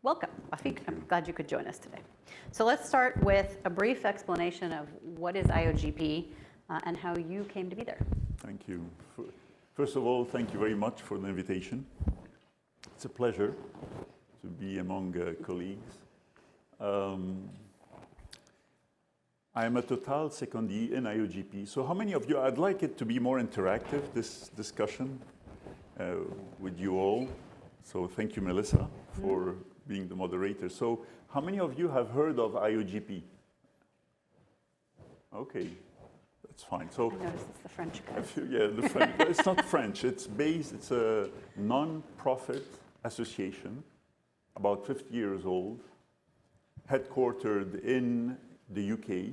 Welcome, Wafik. I'm glad you could join us today. So let's start with a brief explanation of what is IOGP and how you came to be there. Thank you. First of all, thank you very much for the invitation. It's a pleasure to be among colleagues. I am a Total secondee in IOGP. So how many of you, I'd like it to be more interactive, this discussion with you all. So thank you, Melissa, for being the moderator. So how many of you have heard of IOGP? Okay, that's fine. So I noticed it's the French guy. yeah, the French, but it's not French. It's a non-profit association, about 50 years old, headquartered in the UK.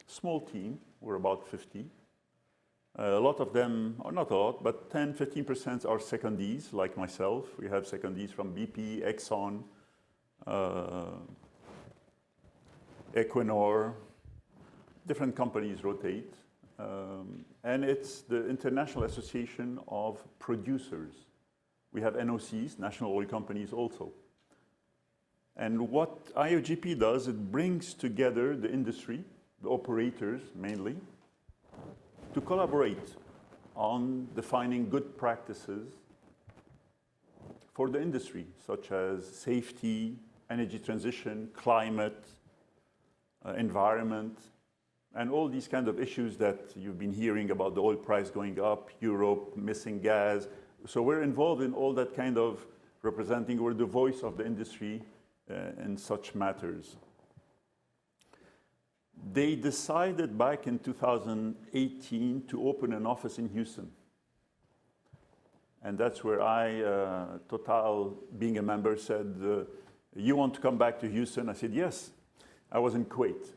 Small team, we're about 50. A lot of them, or not a lot, but 10-15% are secondees, like myself. We have secondees from BP, Exxon, Equinor. Different companies rotate. And it's the International Association of Producers. We have NOCs, national oil companies also. And what IOGP does, it brings together the industry, the operators mainly, to collaborate on defining good practices for the industry, such as safety, energy transition, climate, environment, and all these kind of issues that you've been hearing about, the oil price going up, Europe, missing gas. So we're involved in all that kind of representing, we're the voice of the industry in such matters. They decided back in 2018 to open an office in Houston. And that's where Total, being a member, said, you want to come back to Houston? I said, yes. I was in Kuwait.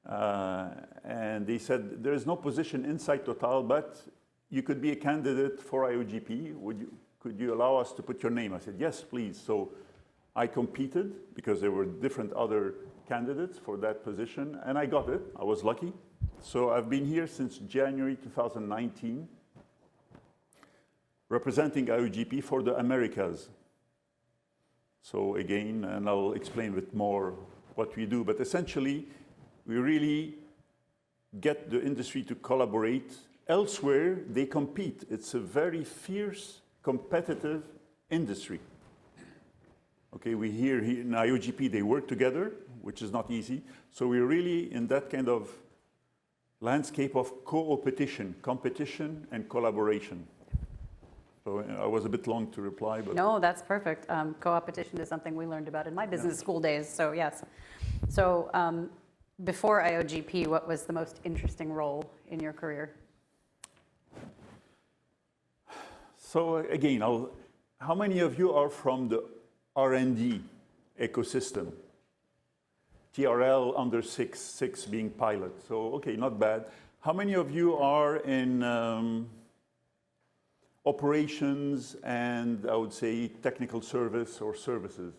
And they said, there is no position inside Total, but you could be a candidate for IOGP. Could you allow us to put your name? I said, yes, please. So I competed because there were different other candidates for that position, and I got it. I was lucky. So I've been here since January 2019, representing IOGP for the Americas. So again, and I'll explain a bit more what we do, but essentially, we really get the industry to collaborate. Elsewhere, they compete. It's a very fierce, competitive industry. Okay, we hear here in IOGP, they work together, which is not easy. So we're really in that kind of landscape of co-opetition, competition and collaboration. So I was a bit long to reply, but... No, that's perfect. Co-opetition is something we learned about in my business school days, so yes. So before IOGP, what was the most interesting role in your career? So again, how many of you are from the R&D ecosystem? TRL under 6 being pilot. So, okay, not bad. How many of you are in operations and, I would say, technical service or services?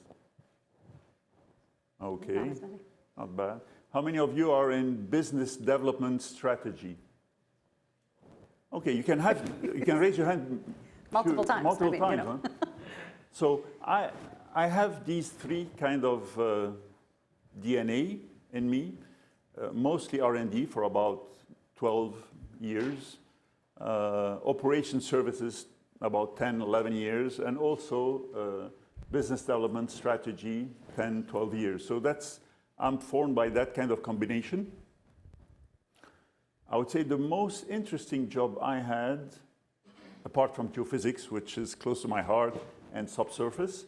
Okay, Not as many. not bad. How many of you are in business development strategy? Okay, you can raise your hand Multiple times. Multiple times, you know. huh? So I have these three kind of DNA in me, mostly R&D for about 12 years, operation services about 10, 11 years, and also business development strategy 10, 12 years. So I'm formed by that kind of combination. I would say the most interesting job I had, apart from geophysics, which is close to my heart, and subsurface,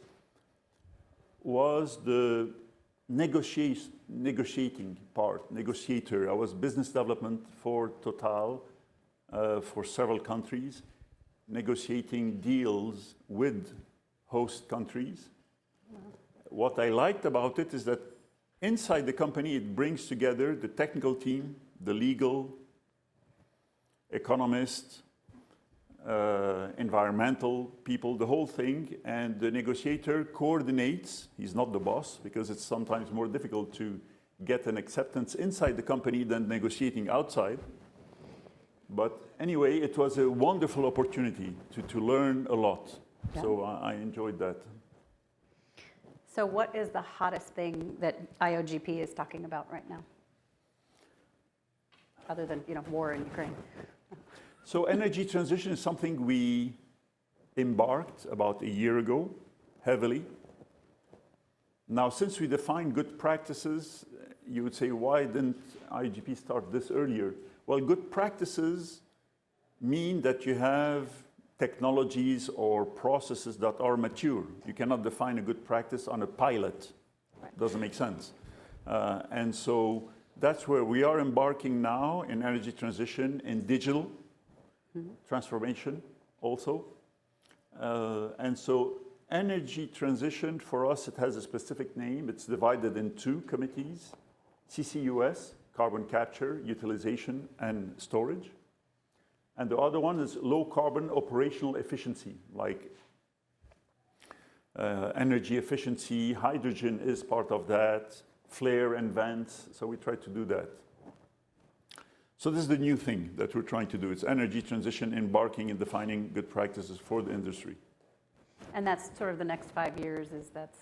was the negotiating part, negotiator. I was business development for Total for several countries, negotiating deals with host countries. Wow. What I liked about it is that inside the company, it brings together the technical team, the legal, economists, environmental people, the whole thing, and the negotiator coordinates. He's not the boss, because it's sometimes more difficult to get an acceptance inside the company than negotiating outside. But anyway, it was a wonderful opportunity to learn a lot. Yeah. So I enjoyed that. So what is the hottest thing that IOGP is talking about right now? Other than, war in Ukraine. So energy transition is something we embarked about a year ago, heavily. Now, since we defined good practices, you would say, why didn't IOGP start this earlier? Well, good practices mean that you have technologies or processes that are mature. You cannot define a good practice on a pilot. Doesn't make sense. And so that's where we are embarking now in energy transition, in digital transformation also. And so energy transition, for us, it has a specific name. It's divided in two committees, CCUS, carbon capture, utilization, and storage. And the other one is low carbon operational efficiency, like energy efficiency, hydrogen is part of that, flare and vents, so we try to do that. So this is the new thing that we're trying to do. It's energy transition, embarking and defining good practices for the industry. And that's sort of the next 5 years, that's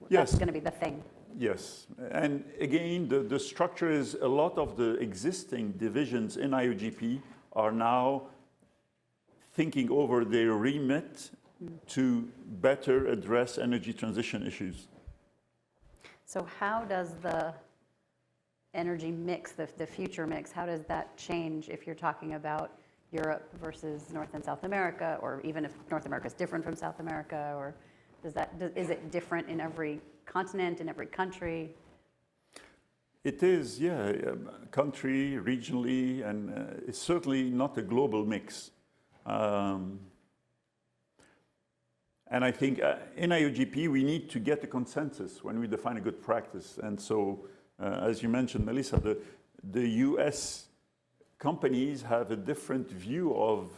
Yes. going to be the thing. Yes, and again, the structure is a lot of the existing divisions in IOGP are now thinking over their remit to better address energy transition issues. So how does the energy mix, the future mix, how does that change if you're talking about Europe versus North and South America, or even if North America is different from South America, or is it different in every continent, in every country? It is, yeah, country, regionally, and it's certainly not a global mix. And I think in IOGP, we need to get a consensus when we define a good practice. And so, as you mentioned, Melissa, the US companies have a different view of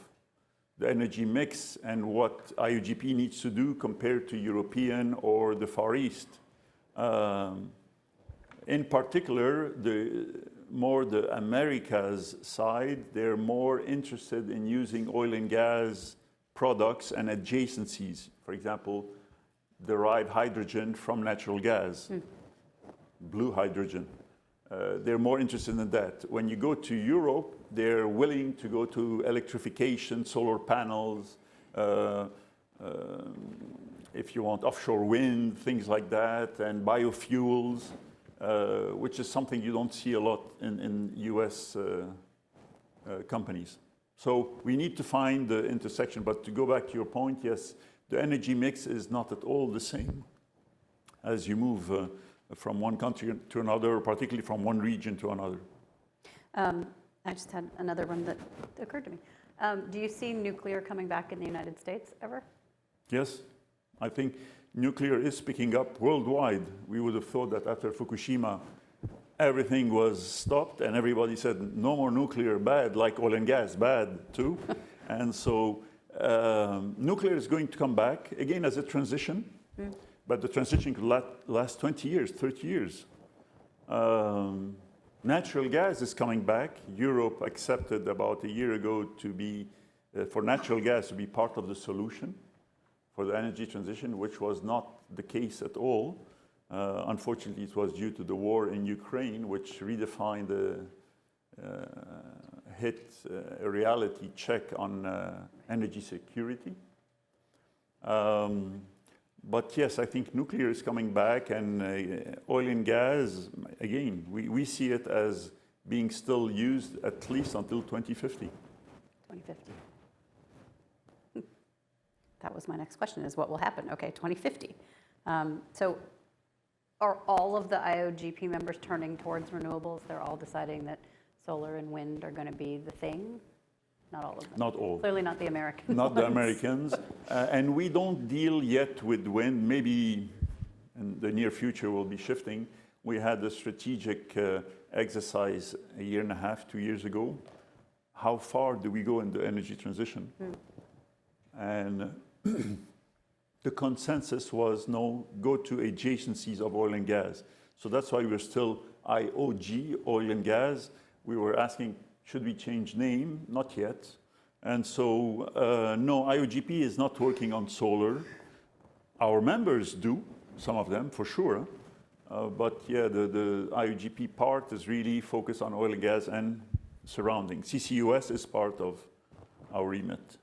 the energy mix and what IOGP needs to do compared to European or the Far East. In particular, the Americas side, they're more interested in using oil and gas products and adjacencies. For example, derive hydrogen from natural gas, blue hydrogen. They're more interested in that. When you go to Europe, they're willing to go to electrification, solar panels, if you want offshore wind, things like that, and biofuels. Which is something you don't see a lot in US companies. So we need to find the intersection. But to go back to your point, yes, the energy mix is not at all the same as you move from one country to another, particularly from one region to another. I just had another one that occurred to me. Do you see nuclear coming back in the United States ever? Yes, I think nuclear is picking up worldwide. We would have thought that after Fukushima, everything was stopped and everybody said, no more nuclear, bad, like oil and gas, bad too. And so nuclear is going to come back, again, as a transition, but the transition could last 20 years, 30 years. Natural gas is coming back. Europe accepted about a year ago to be, for natural gas to be part of the solution for the energy transition, which was not the case at all. Unfortunately, it was due to the war in Ukraine, which redefined hit a reality check on energy security. But yes, I think nuclear is coming back, and oil and gas, again, we see it as being still used at least until 2050. 2050. That was my next question, is what will happen? Okay, 2050. So are all of the IOGP members turning towards renewables? They're all deciding that solar and wind are going to be the thing? Not all of them. Not all. Clearly not the Americans. Not the Americans. And we don't deal yet with wind. Maybe in the near future we'll be shifting. We had a strategic exercise a year and a half, 2 years ago. How far do we go in the energy transition? And the consensus was no, go to adjacencies of oil and gas. So that's why we're still IOG, oil and gas. We were asking, should we change name? Not yet. And so, no, IOGP is not working on solar. Our members do, some of them for sure. But yeah, the IOGP part is really focused on oil and gas and surrounding. CCUS is part of our remit.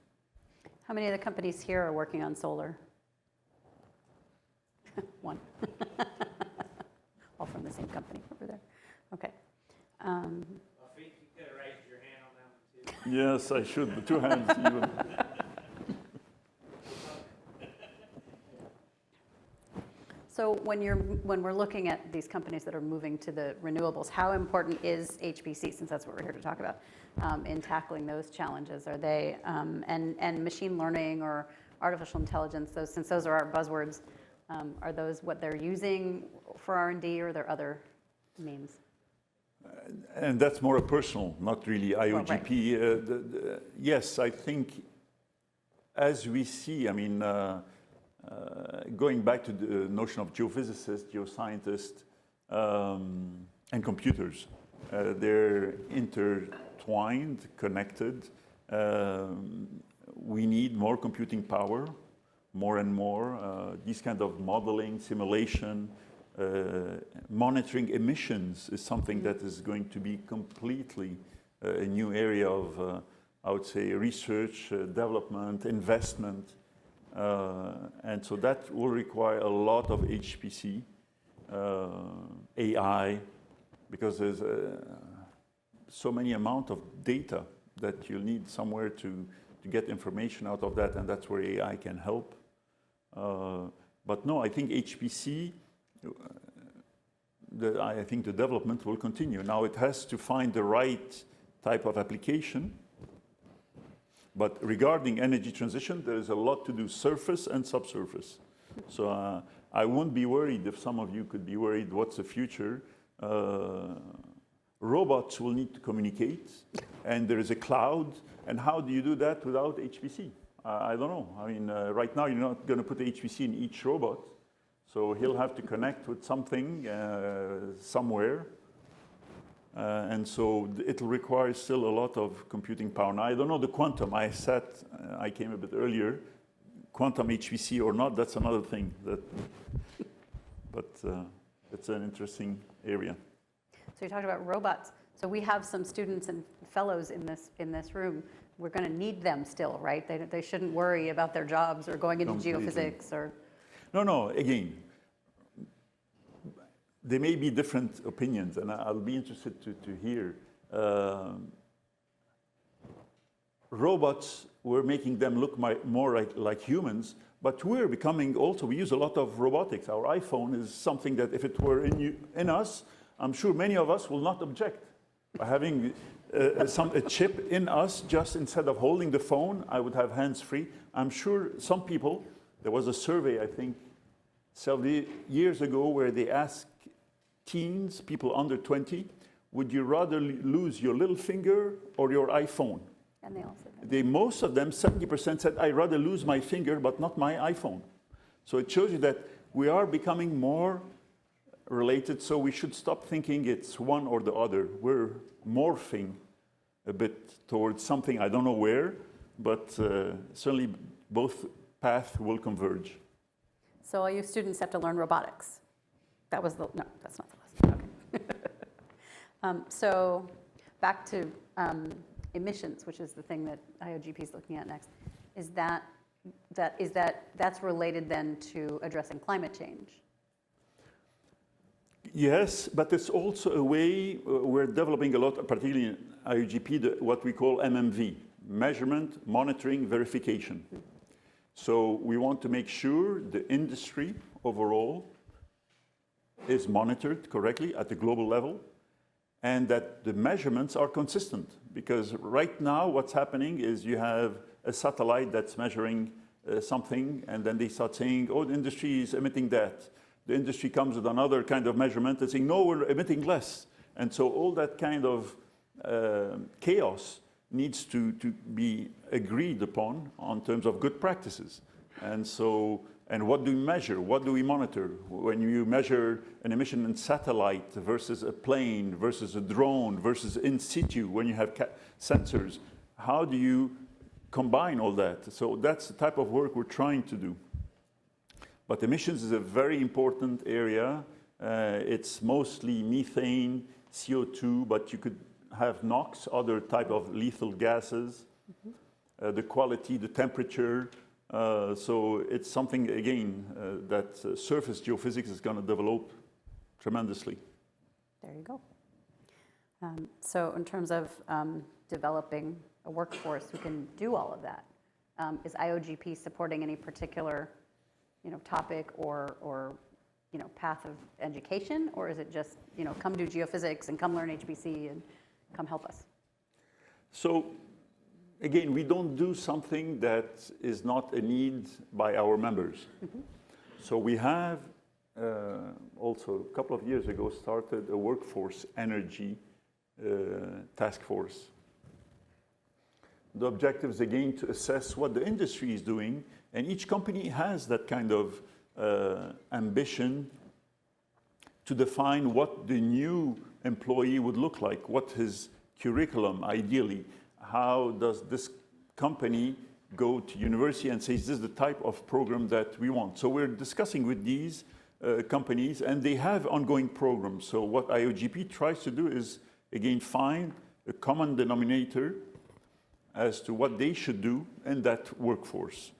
How many of the companies here are working on solar? One. All from the same company over there. Okay. Wafik, you could have raised your hand on that one too. Yes, I should. The two hands even. So when we're looking at these companies that are moving to the renewables, how important is HPC, since that's what we're here to talk about, in tackling those challenges? Are they, and machine learning or artificial intelligence, since those are our buzzwords, are those what they're using for R&D, or are there other means? And that's more a personal, not really IOGP. Well, right. Yes, I think as we see, I mean, going back to the notion of geophysicists, geoscientists, and computers, they're intertwined, connected. We need more computing power, more and more. These kind of modeling, simulation, monitoring emissions is something that is going to be completely a new area of, I would say, research, development, investment. And so that will require a lot of HPC, AI, because there's so many amount of data that you'll need somewhere to get information out of that, and that's where AI can help. But no, I think HPC, I think the development will continue. Now it has to find the right type of application. But regarding energy transition, there is a lot to do, surface and subsurface. So I wouldn't be worried if some of you could be worried, what's the future? Robots will need to communicate, and there is a cloud. And how do you do that without HPC? I don't know. I mean, right now you're not going to put HPC in each robot. So he'll have to connect with something somewhere. And so it'll require still a lot of computing power. Now, I don't know the quantum. I came a bit earlier. Quantum HPC or not, that's another thing. But it's an interesting area. So you talked about robots. So we have some students and fellows in this room. We're going to need them still, right? They shouldn't worry about their jobs or going into geophysics or. No. Again, there may be different opinions, and I'll be interested to hear. Robots, we're making them look more like humans, but we're becoming also, we use a lot of robotics. Our iPhone is something that if it were in us, I'm sure many of us will not object. By having a chip in us, just instead of holding the phone, I would have hands-free. I'm sure some people, there was a survey, I think, several years ago, where they asked teens, people under 20, would you rather lose your little finger or your iPhone? And they all said that. Most of them, 70% said, I'd rather lose my finger, but not my iPhone. So it shows you that we are becoming more related, so we should stop thinking it's one or the other. We're morphing a bit towards something, I don't know where, but certainly both paths will converge. So all you students have to learn robotics. No, that's not the lesson. Okay. So back to emissions, which is the thing that IOGP is looking at next. That's related then to addressing climate change? Yes, but it's also a way we're developing a lot, particularly in IOGP, what we call MMV, measurement, monitoring, verification. So we want to make sure the industry overall is monitored correctly at the global level, and that the measurements are consistent. Because right now what's happening is you have a satellite that's measuring something, and then they start saying, oh, the industry is emitting that. The industry comes with another kind of measurement and saying, no, we're emitting less. And so all that kind of chaos needs to be agreed upon on terms of good practices. And so, and what do we measure? What do we monitor? When you measure an emission in satellite versus a plane versus a drone versus in situ, when you have sensors, how do you combine all that? So that's the type of work we're trying to do. But emissions is a very important area. It's mostly methane, CO2, but you could have NOx, other type of lethal gases, the quality, the temperature. So it's something, again, that surface geophysics is going to develop tremendously. There you go. So in terms of developing a workforce who can do all of that, is IOGP supporting any particular, topic or path of education, or is it just, come do geophysics and come learn HPC and come help us? So again, we don't do something that is not a need by our members. So we have also a couple of years ago started a workforce energy task force. The objective is again to assess what the industry is doing, and each company has that kind of ambition to define what the new employee would look like, what his curriculum ideally, how does this company go to university and say, this is the type of program that we want. So we're discussing with these companies, and they have ongoing programs. So what IOGP tries to do is, again, find a common denominator as to what they should do in that workforce.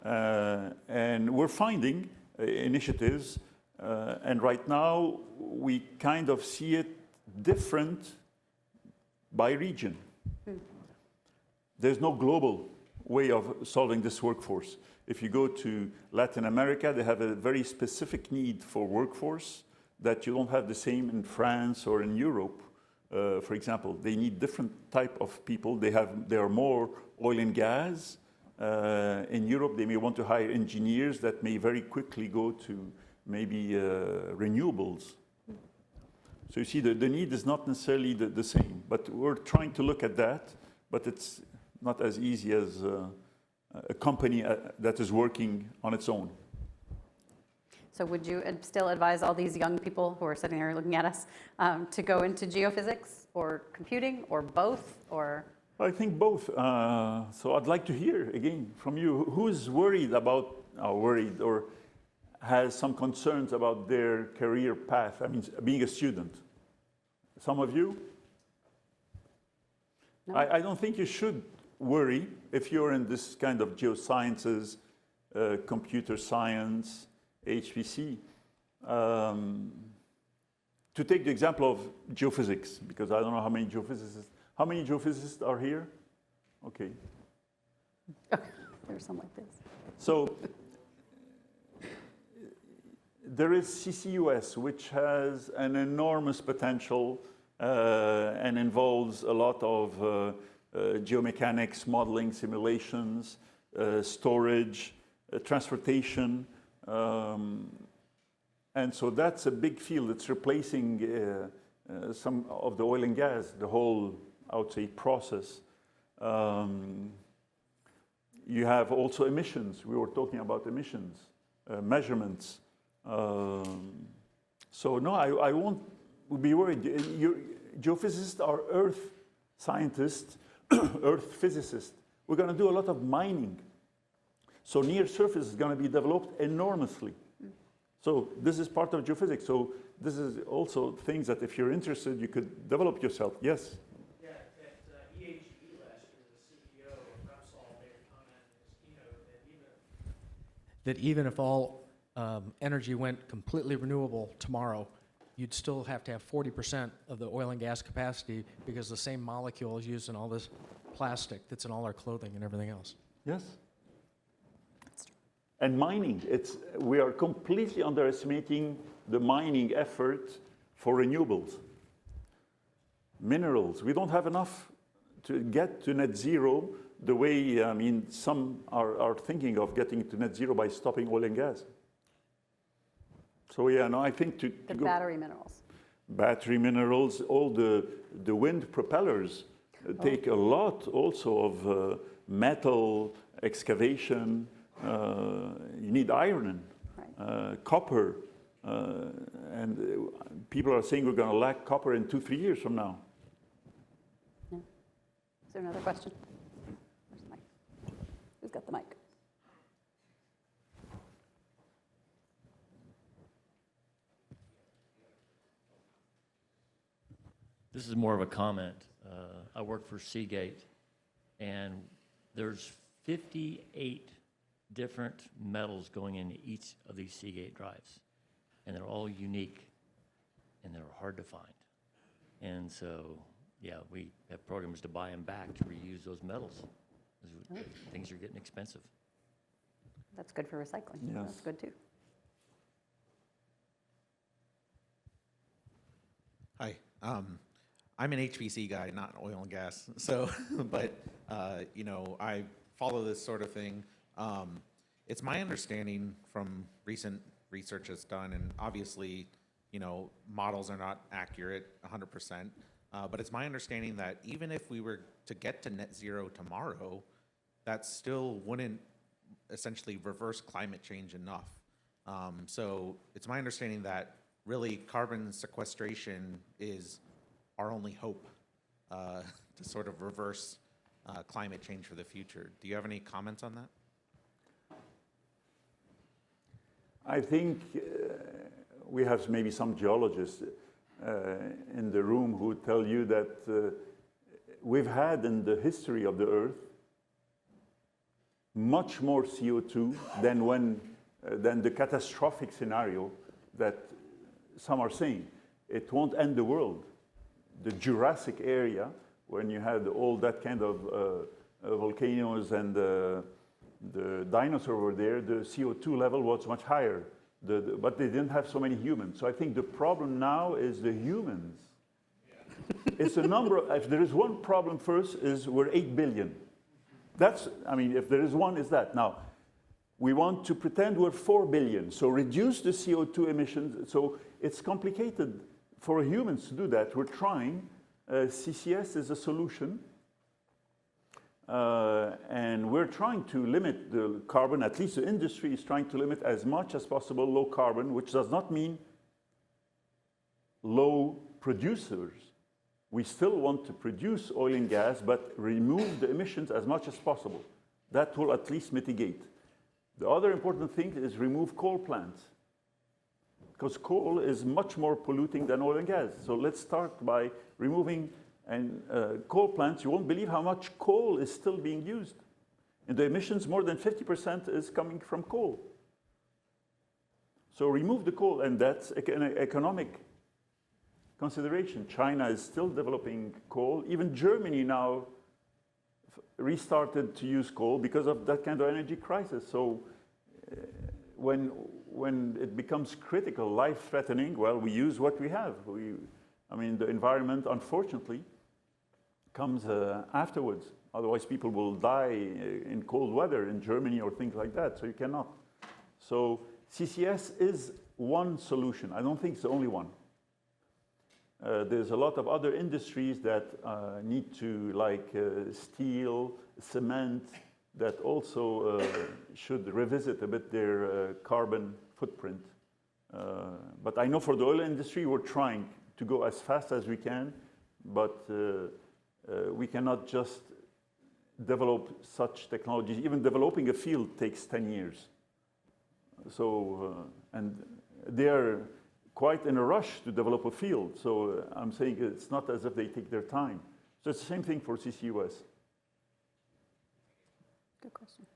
And we're finding initiatives, and right now we kind of see it different by region. There's no global way of solving this workforce. If you go to Latin America, they have a very specific need for workforce that you don't have the same in France or in Europe. For example, they need different type of people. They are more oil and gas. In Europe, they may want to hire engineers that may very quickly go to maybe renewables. So you see, the need is not necessarily the same, but we're trying to look at that, but it's not as easy as a company that is working on its own. So would you still advise all these young people who are sitting here looking at us to go into geophysics or computing or both, or? I think both. So I'd like to hear again from you. Who's worried or has some concerns about their career path? I mean, being a student. Some of you? No? I don't think you should worry if you're in this kind of geosciences, computer science, HPC. To take the example of geophysics, because I don't know how many geophysicists are here? Okay. There's some like this. So there is CCUS, which has an enormous potential and involves a lot of geomechanics, modeling, simulations, storage, transportation. And so that's a big field. It's replacing some of the oil and gas, the whole, I would say, process. You have also emissions. We were talking about emissions, measurements. So no, I won't be worried. Geophysicists are earth scientists, earth physicists. We're going to do a lot of mining. So near surface is going to be developed enormously. So this is part of geophysics. So this is also things that if you're interested, you could develop yourself. Yes? Yeah, at EHE last year, the CEO of Repsol made a comment in his keynote that even if all energy went completely renewable tomorrow, you'd still have to have 40% of the oil and gas capacity because the same molecule is used in all this plastic that's in all our clothing and everything else. Yes. And mining, we are completely underestimating the mining effort for renewables. Minerals, we don't have enough to get to net zero the way, I mean, some are thinking of getting to net zero by stopping oil and gas. So yeah, no, I think to The battery minerals. Battery minerals, all the wind propellers take a lot also of metal excavation. You need iron, Right. copper, and people are saying we're going to lack copper in 2-3 years from now. Yeah. Is there another question? Where's the mic? Who's got the mic? This is more of a comment. I work for Seagate, and there's 58 different metals going into each of these Seagate drives, and they're all unique, and they're hard to find. And so, yeah, we have programs to buy them back to reuse those metals. Things are getting expensive. That's good for recycling. Yes. That's good too. Hi, I'm an HPC guy, not oil and gas. So, but you know, I follow this sort of thing. It's my understanding from recent research that's done, and obviously, you know, models are not accurate 100%. But it's my understanding that even if we were to get to net zero tomorrow, that still wouldn't essentially reverse climate change enough. So it's my understanding that really carbon sequestration is our only hope to sort of reverse climate change for the future. Do you have any comments on that? I think we have maybe some geologists in the room who tell you that we've had in the history of the Earth much more CO2 than the catastrophic scenario that some are saying. It won't end the world. The Jurassic area, when you had all that kind of volcanoes and the dinosaurs were there, the CO2 level was much higher. But they didn't have so many humans. So I think the problem now is the humans. Yeah. It's a number, if there is one problem first, is we're 8 billion. That's, I mean, if there is one, is that. Now, we want to pretend we're 4 billion, so reduce the CO2 emissions. So it's complicated for humans to do that. We're trying. CCS is a solution. And we're trying to limit the carbon, at least the industry is trying to limit as much as possible low carbon, which does not mean low producers. We still want to produce oil and gas, but remove the emissions as much as possible. That will at least mitigate. The other important thing is remove coal plants, because coal is much more polluting than oil and gas. So let's start by removing coal plants. You won't believe how much coal is still being used. And the emissions, more than 50% is coming from coal. So remove the coal, and that's an economic consideration. China is still developing coal. Even Germany now restarted to use coal because of that kind of energy crisis. So when it becomes critical, life-threatening, well, we use what we have. I mean, the environment, unfortunately, comes afterwards. Otherwise, people will die in cold weather in Germany or things like that, so you cannot. So CCS is one solution. I don't think it's the only one. There's a lot of other industries that need to, like steel, cement, that also should revisit a bit their carbon footprint. But I know for the oil industry, we're trying to go as fast as we can, but we cannot just develop such technologies. Even developing a field takes 10 years. So, and they're quite in a rush to develop a field. So I'm saying it's not as if they take their time. So it's the same thing for CCUS. Good question.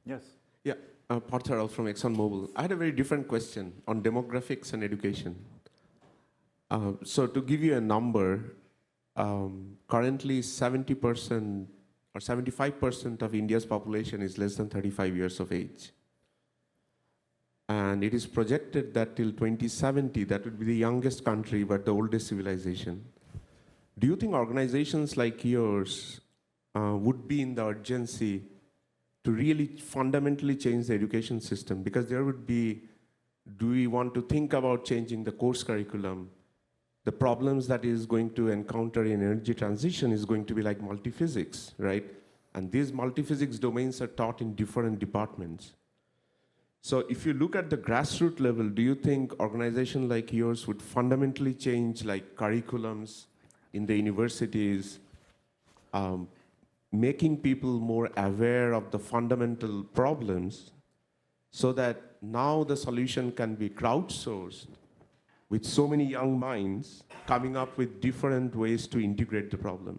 Yes. Yeah, Partharal from ExxonMobil. I had a very different question on demographics and education. So to give you a number, currently 70% or 75% of India's population is less than 35 years of age. And it is projected that till 2070, that would be the youngest country, but the oldest civilization. Do you think organizations like yours would be in the urgency to really fundamentally change the education system? Because there would be, do we want to think about changing the course curriculum? The problems that is going to encounter in energy transition is going to be like multiphysics, right? And these multiphysics domains are taught in different departments. So if you look at the grassroots level, do you think organizations like yours would fundamentally change like curriculums in the universities, making people more aware of the fundamental problems so that now the solution can be crowdsourced with so many young minds coming up with different ways to integrate the problem.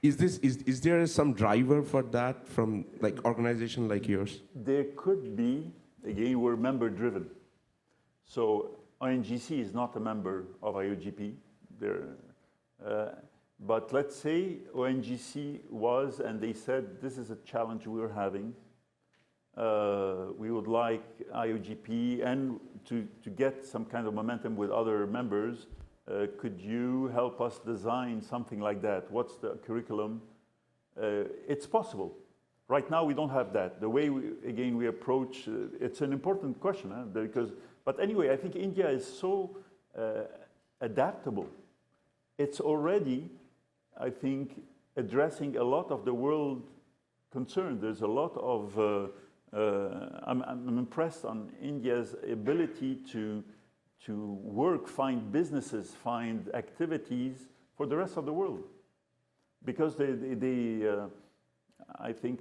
Is there some driver for that from like organization like yours? There could be, again, we're member driven. So ONGC is not a member of IOGP. But let's say ONGC was, and they said, this is a challenge we're having. We would like IOGP and to get some kind of momentum with other members. Could you help us design something like that? What's the curriculum? It's possible. Right now, we don't have that. The way, we approach, it's an important question, but anyway, I think India is so adaptable. It's already, I think, addressing a lot of the world concern. There's a lot of, I'm impressed on India's ability to work, find businesses, find activities for the rest of the world. Because I think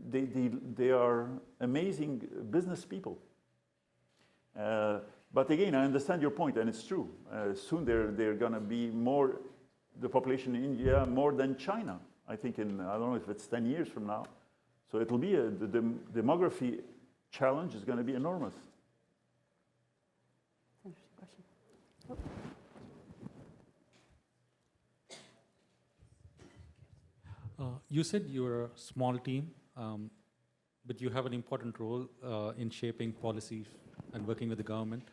they are amazing business people. But again, I understand your point, and it's true. Soon they're going to be more, the population in India, more than China. I think I don't know if it's 10 years from now. So it'll be, the demography challenge is going to be enormous. Interesting question. You said you're a small team, but you have an important role in shaping policies and working with the government.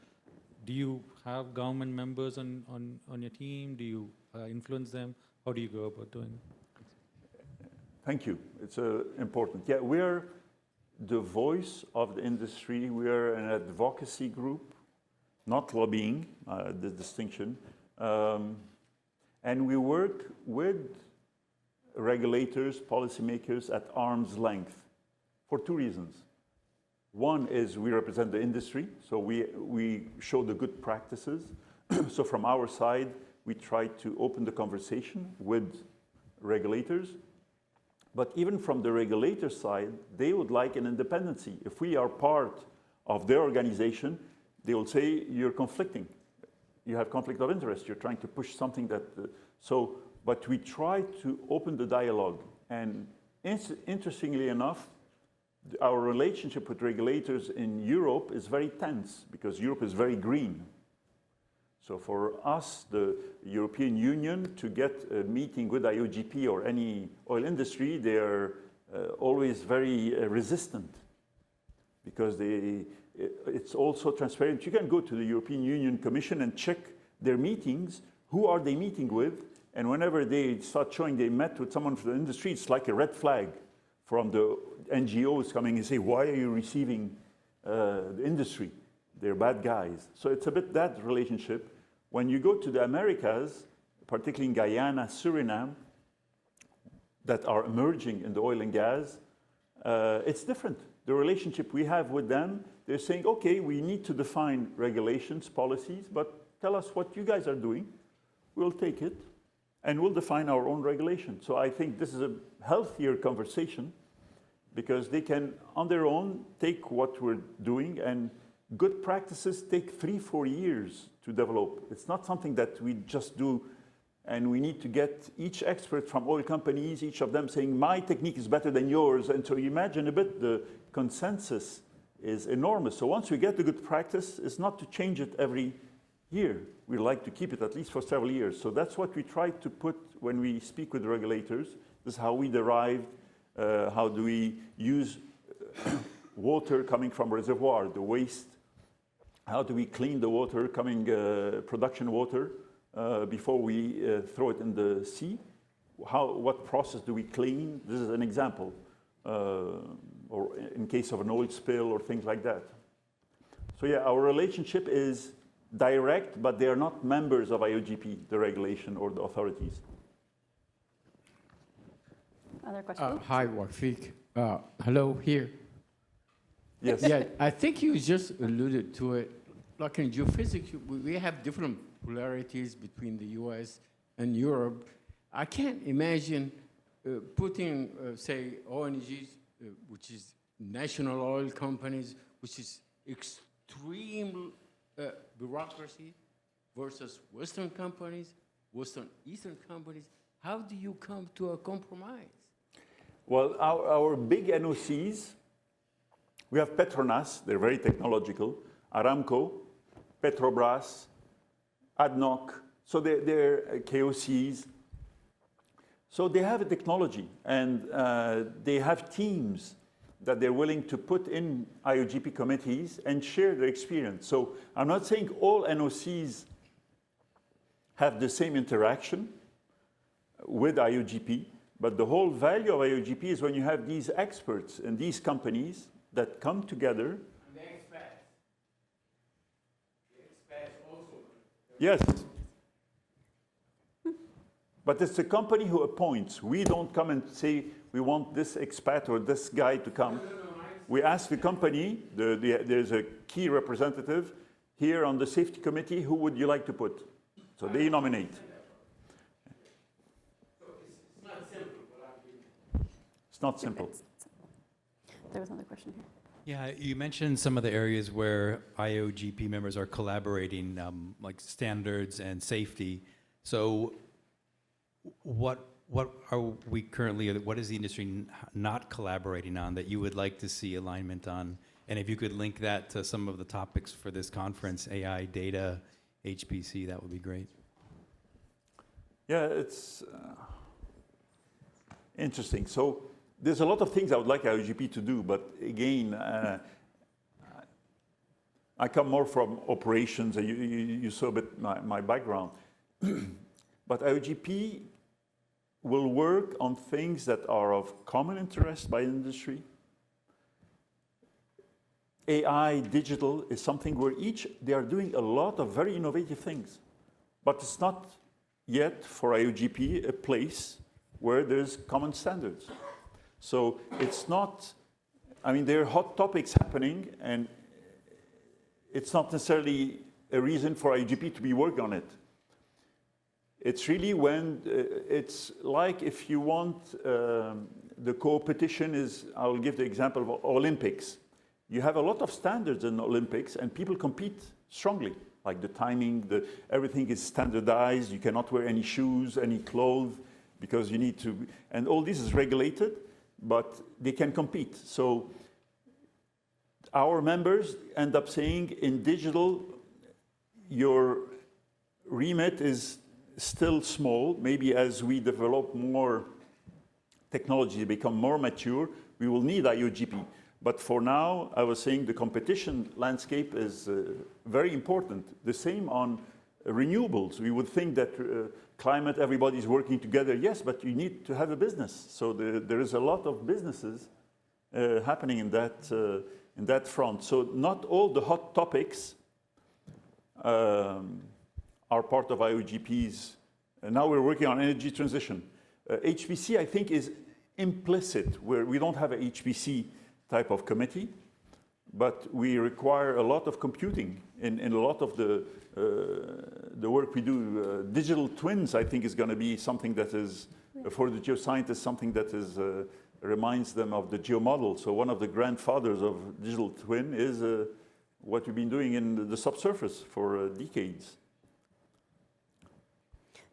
Do you have government members on your team? Do you influence them? How do you go about doing it? Thank you. It's important. Yeah, we're the voice of the industry. We're an advocacy group, not lobbying, the distinction. And we work with regulators, policymakers at arm's length for two reasons. One is we represent the industry, so we show the good practices. So from our side, we try to open the conversation with regulators. But even from the regulator side, they would like an independency. If we are part of their organization, they will say, you're conflicting. You have conflict of interest. You're trying to push something that... But we try to open the dialogue. And interestingly enough, our relationship with regulators in Europe is very tense because Europe is very green. So for us, the European Union, to get a meeting with IOGP or any oil industry, they are always very resistant because it's also transparent. You can go to the European Union Commission and check their meetings. Who are they meeting with? And whenever they start showing they met with someone from the industry, it's like a red flag from the NGOs coming and say, why are you receiving the industry? They're bad guys. So it's a bit that relationship. When you go to the Americas, particularly in Guyana, Suriname, that are emerging in the oil and gas, it's different. The relationship we have with them, they're saying, okay, we need to define regulations, policies, but tell us what you guys are doing. We'll take it, and we'll define our own regulation. So I think this is a healthier conversation because they can, on their own, take what we're doing, and good practices take 3-4 years to develop. It's not something that we just do, and we need to get each expert from oil companies, each of them saying, my technique is better than yours. And so you imagine a bit, the consensus is enormous. So once we get the good practice, it's not to change it every year. We like to keep it at least for several years. So that's what we try to put when we speak with regulators. This is how we derive, how do we use water coming from reservoir, the waste. How do we clean the water coming, production water, before we throw it in the sea? What process do we clean? This is an example, or in case of an oil spill or things like that. So yeah, our relationship is direct, but they are not members of IOGP, the regulation or the authorities. Other questions? Hi, Wafik. Hello, here. Yes. Yeah, I think you just alluded to it. Like in geophysics, we have different polarities between the US and Europe. I can't imagine putting, say, ONGs, which is national oil companies, which is extreme bureaucracy versus Western companies, Western Eastern companies. How do you come to a compromise? Well, our big NOCs, we have Petronas, they're very technological, Aramco, Petrobras, ADNOC, so they're KOCs. So they have a technology, and they have teams that they're willing to put in IOGP committees and share their experience. So I'm not saying all NOCs have the same interaction with IOGP, but the whole value of IOGP is when you have these experts and these companies that come together. And the expats. The expats also. Yes. But it's the company who appoints. We don't come and say, we want this expat or this guy to come. We ask the company, there's a key representative here on the safety committee, who would you like to put? So they nominate. It's not simple. There was another question here. Yeah, you mentioned some of the areas where IOGP members are collaborating, like standards and safety. So what are we currently, what is the industry not collaborating on that you would like to see alignment on? And if you could link that to some of the topics for this conference, AI, data, HPC, that would be great. Yeah, it's interesting. So there's a lot of things I would like IOGP to do, but again, I come more from operations, and you saw a bit my background. But IOGP will work on things that are of common interest by industry. AI, digital is something where they are doing a lot of very innovative things, but it's not yet for IOGP a place where there's common standards. So it's not, I mean, there are hot topics happening, and it's not necessarily a reason for IOGP to be working on it. It's really when, it's like if you want, the competition is, I'll give the example of Olympics. You have a lot of standards in Olympics, and people compete strongly. Like the timing, everything is standardized. You cannot wear any shoes, any clothes, because you need to, and all this is regulated, but they can compete. So our members end up saying in digital, your remit is still small. Maybe as we develop more technology, become more mature, we will need IOGP. But for now, I was saying the competition landscape is very important. The same on renewables. We would think that climate, everybody's working together. Yes, but you need to have a business. So there is a lot of businesses happening in that front. So not all the hot topics are part of IOGP's. Now we're working on energy transition. HPC, I think, is implicit, where we don't have a HPC type of committee, but we require a lot of computing in a lot of the work we do. Digital twins, I think, is going to be something that is, for the geoscientists, something that is reminds them of the geomodel. So one of the grandfathers of digital twin is what we've been doing in the subsurface for decades.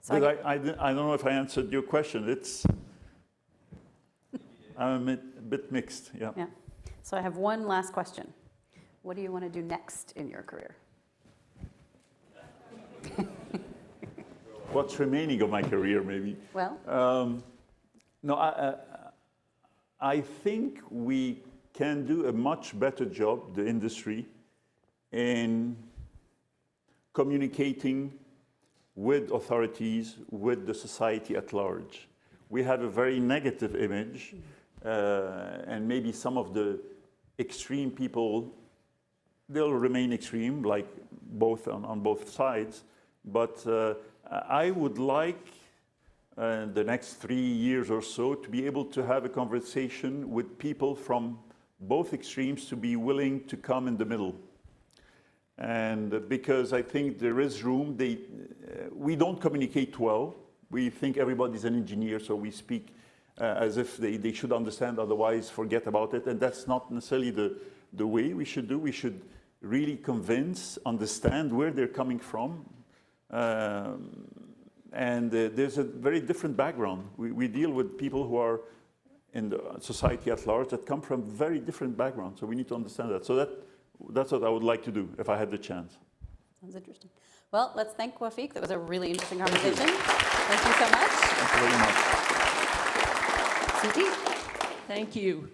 So I don't know if I answered your question. I'm a bit mixed, yeah. Yeah. So I have one last question. What do you want to do next in your career? What's remaining of my career, maybe? Well, No, I think we can do a much better job, the industry, in communicating with authorities, with the society at large. We have a very negative image, and maybe some of the extreme people, they'll remain extreme, like on both sides. But I would like the next 3 years or so to be able to have a conversation with people from both extremes, to be willing to come in the middle. And because I think there is room, we don't communicate well. We think everybody's an engineer, so we speak as if they should understand, otherwise forget about it. And that's not necessarily the way we should do. We should really convince, understand where they're coming from. There's a very different background. We deal with people who are in the society at large that come from very different backgrounds. So we need to understand that. So that's what I would like to do if I had the chance. Sounds interesting. Well, let's thank Wafik. That was a really interesting conversation. Thank you so much. Thank you very much. Suji. Thank you.